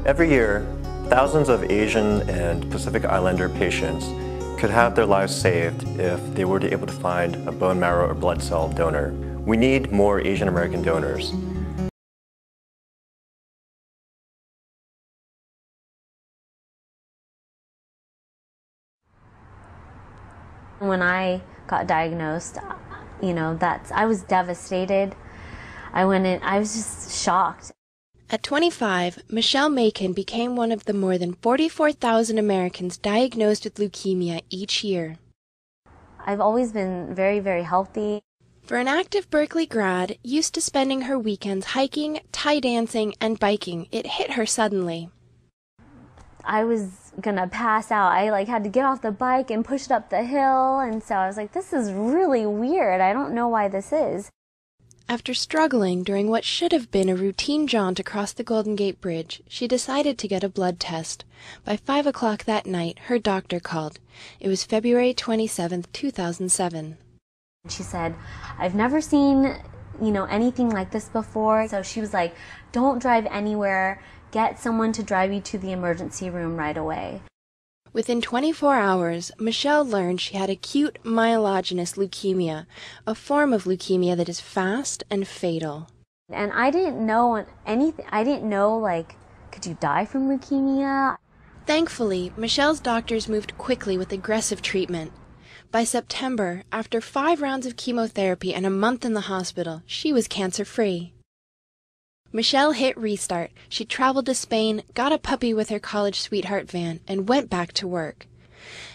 Every year, thousands of Asian and Pacific Islander patients could have their lives saved if they were able to find a bone marrow or blood cell donor. We need more Asian American donors. When I got diagnosed, I was devastated. I was just shocked. At 25, Michelle Macon became one of the more than 44,000 Americans diagnosed with leukemia each year. I've always been very, very healthy. For an active Berkeley grad, used to spending her weekends hiking, Thai dancing, and biking, it hit her suddenly. I was gonna pass out. I had to get off the bike and push it up the hill, and so I was like, this is really weird. I don't know why this is. After struggling during what should have been a routine jaunt across the Golden Gate Bridge, she decided to get a blood test. By 5 o'clock that night, her doctor called. It was February 27, 2007. She said, I've never seen, anything like this before. So she was like, don't drive anywhere. Get someone to drive you to the emergency room right away. Within 24 hours, Michelle learned she had acute myelogenous leukemia, a form of leukemia that is fast and fatal. And I didn't know anything. I didn't know, could you die from leukemia? Thankfully, Michelle's doctors moved quickly with aggressive treatment. By September, after 5 rounds of chemotherapy and a month in the hospital, she was cancer-free. Michelle hit restart. She traveled to Spain, got a puppy with her college sweetheart Van, and went back to work.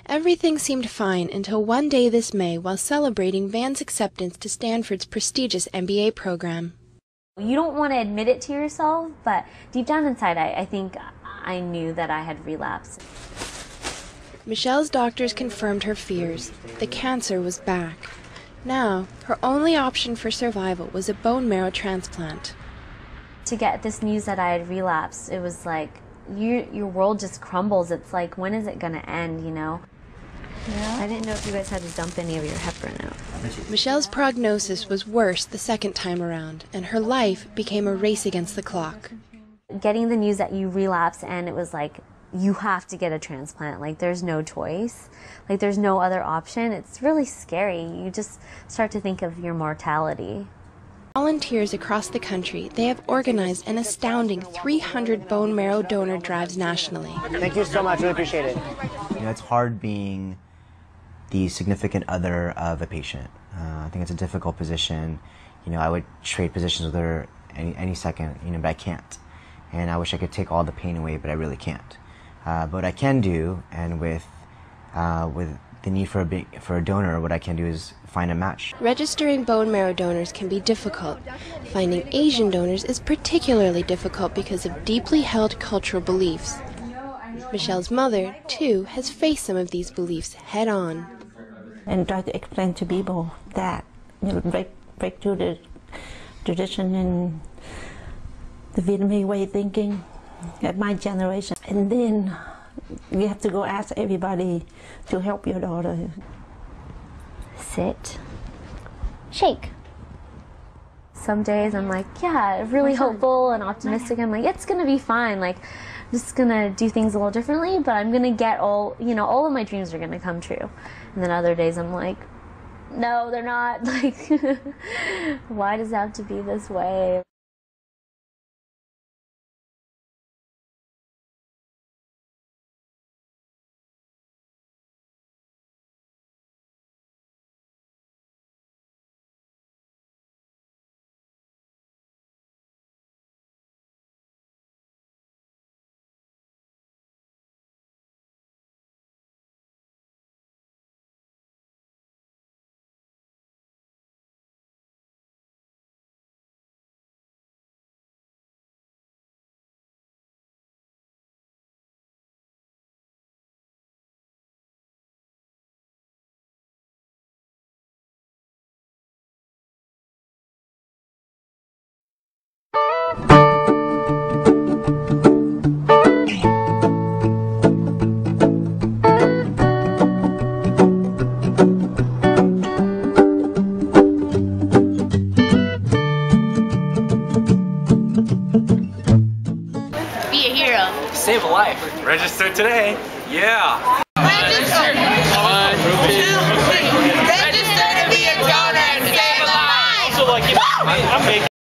Everything seemed fine until one day this May while celebrating Van's acceptance to Stanford's prestigious MBA program. You don't want to admit it to yourself, but deep down inside, I think I knew that I had relapsed. Michelle's doctors confirmed her fears. The cancer was back. Now, her only option for survival was a bone marrow transplant. To get this news that I had relapsed, it was like, your world just crumbles. It's like, when is it going to end, Yeah. I didn't know if you guys had to dump any of your heparin out. Michelle's prognosis was worse the second time around, and her life became a race against the clock. Getting the news that you relapse, and it was like, you have to get a transplant. There's no choice. There's no other option. It's really scary. You just start to think of your mortality. Volunteers across the country, they have organized an astounding 300 bone marrow donor drives nationally. Thank you so much, really appreciate it. It's hard being the significant other of a patient. I think it's a difficult position. I would trade positions with her any second, but I can't. And I wish I could take all the pain away, but I really can't. But what I can do, and with the need for a donor, what I can do is find a match. Registering bone marrow donors can be difficult. Finding Asian donors is particularly difficult because of deeply held cultural beliefs. Michelle's mother, too, has faced some of these beliefs head on. And try to explain to people that, break through the tradition and the Vietnamese way of thinking at my generation. And then you have to go ask everybody to help your daughter. Sit. Shake. Some days I'm like, yeah, really hopeful and optimistic. I'm like, it's gonna be fine. I'm just gonna do things a little differently, but I'm gonna get all of my dreams are gonna come true. And then other days I'm like, no, they're not. Why does it have to be this way? Register today. Yeah. Register. Register to be a donor and save a life. So like, I'm making